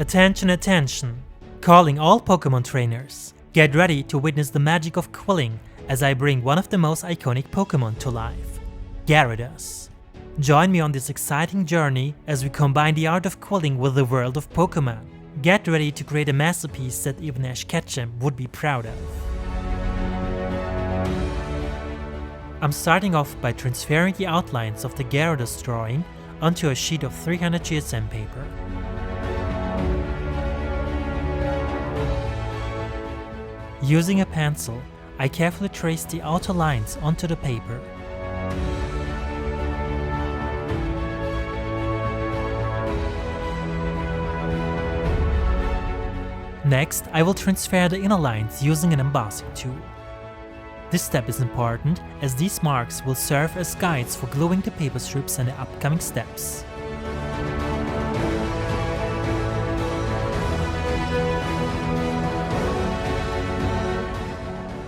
Attention, attention! Calling all Pokemon trainers. Get ready to witness the magic of quilling as I bring one of the most iconic Pokemon to life, Gyarados. Join me on this exciting journey as we combine the art of quilling with the world of Pokemon. Get ready to create a masterpiece that even Ash Ketchum would be proud of. I'm starting off by transferring the outlines of the Gyarados drawing onto a sheet of 300 GSM paper. Using a pencil, I carefully trace the outer lines onto the paper. Next, I will transfer the inner lines using an embossing tool. This step is important as these marks will serve as guides for gluing the paper strips in the upcoming steps.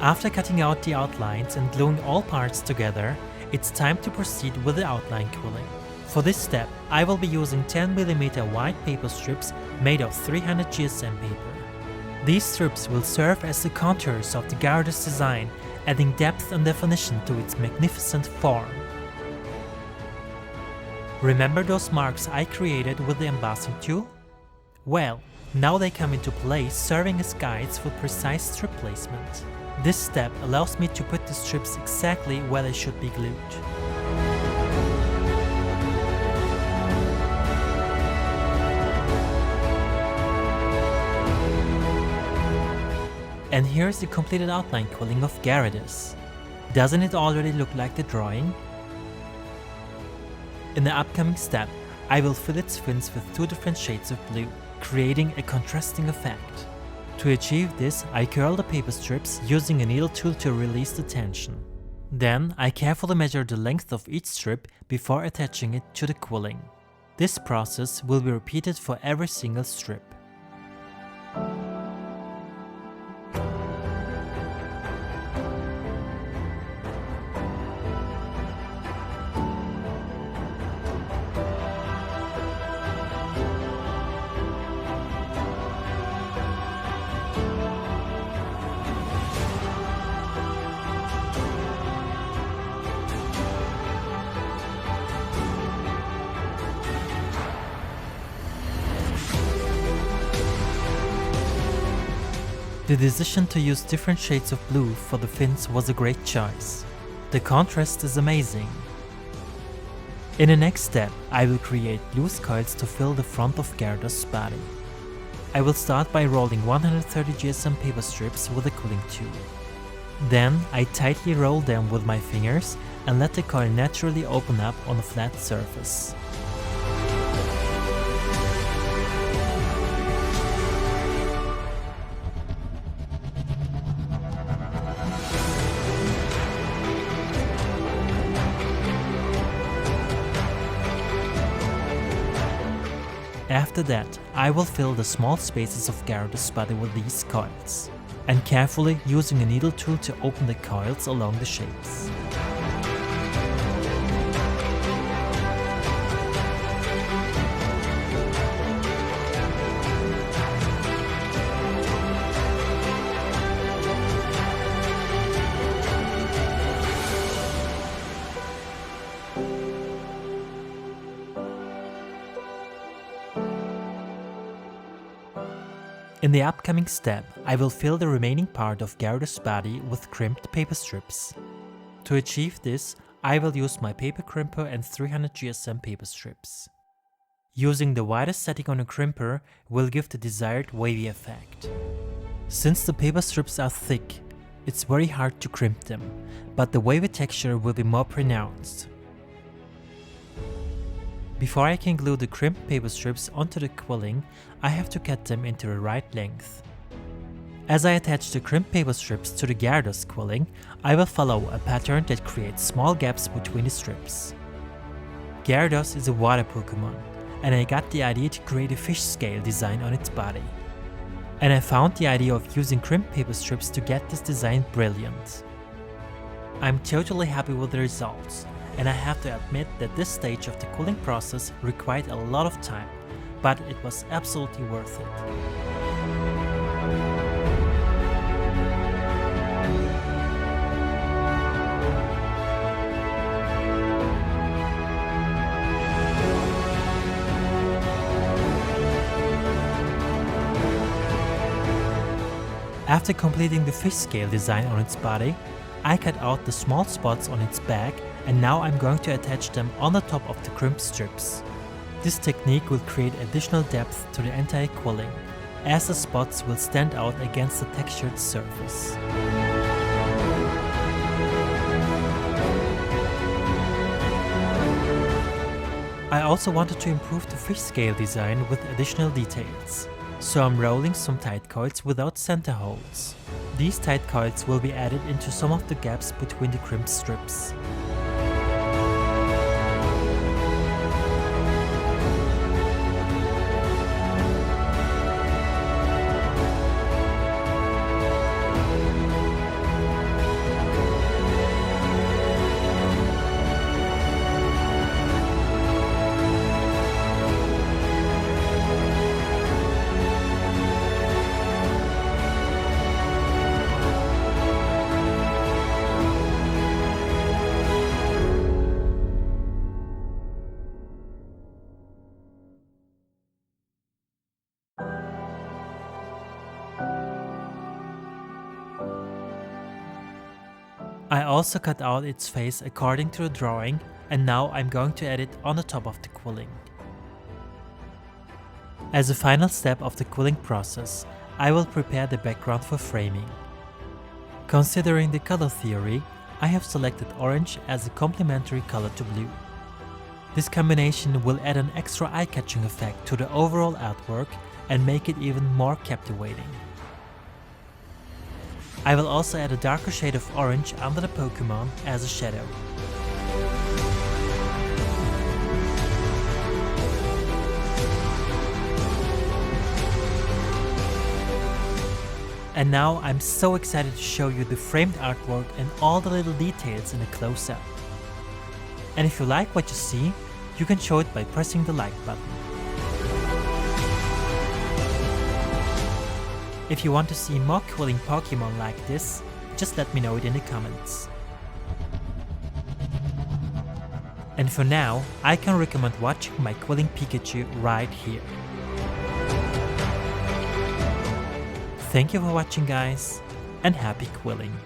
After cutting out the outlines and gluing all parts together, it's time to proceed with the outline quilling. For this step, I will be using 10mm wide paper strips made of 300 GSM paper. These strips will serve as the contours of the Gyarados design, adding depth and definition to its magnificent form. Remember those marks I created with the embossing tool? Well, now they come into place, serving as guides for precise strip placement. This step allows me to put the strips exactly where they should be glued. And here's the completed outline quilling of Gyarados. Doesn't it already look like the drawing? In the upcoming step, I will fill its fins with 2 different shades of blue, creating a contrasting effect. To achieve this, I curl the paper strips using a needle tool to release the tension. Then, I carefully measure the length of each strip before attaching it to the quilling. This process will be repeated for every single strip. The decision to use different shades of blue for the fins was a great choice. The contrast is amazing. In the next step, I will create loose coils to fill the front of Gyarados' body. I will start by rolling 130 GSM paper strips with a quilling tool. Then, I tightly roll them with my fingers and let the coil naturally open up on a flat surface. After that, I will fill the small spaces of Gyarados' body with these coils, and carefully using a needle tool to open the coils along the shapes. In the upcoming step, I will fill the remaining part of Gyarados' body with crimped paper strips. To achieve this, I will use my paper crimper and 300 GSM paper strips. Using the widest setting on a crimper will give the desired wavy effect. Since the paper strips are thick, it's very hard to crimp them, but the wavy texture will be more pronounced. Before I can glue the crimped paper strips onto the quilling, I have to cut them into the right length. As I attach the crimped paper strips to the Gyarados quilling, I will follow a pattern that creates small gaps between the strips. Gyarados is a water Pokemon, and I got the idea to create a fish scale design on its body. And I found the idea of using crimped paper strips to get this design brilliant. I'm totally happy with the results, and I have to admit that this stage of the quilling process required a lot of time, but it was absolutely worth it. After completing the fish scale design on its body, I cut out the small spots on its back, and now I'm going to attach them on the top of the crimp strips. This technique will create additional depth to the entire quilling, as the spots will stand out against the textured surface. I also wanted to improve the fish scale design with additional details. So I'm rolling some tight coils without center holes. These tight coils will be added into some of the gaps between the crimp strips. I also cut out its face according to the drawing, and now I'm going to add it on the top of the quilling. As a final step of the quilling process, I will prepare the background for framing. Considering the color theory, I have selected orange as a complementary color to blue. This combination will add an extra eye-catching effect to the overall artwork and make it even more captivating. I will also add a darker shade of orange under the Pokemon as a shadow. And now I'm so excited to show you the framed artwork and all the little details in a close-up. And if you like what you see, you can show it by pressing the like button. If you want to see more quilling Pokemon like this, just let me know it in the comments. And for now, I can recommend watching my Quilling Pikachu right here. Thank you for watching guys, and happy quilling!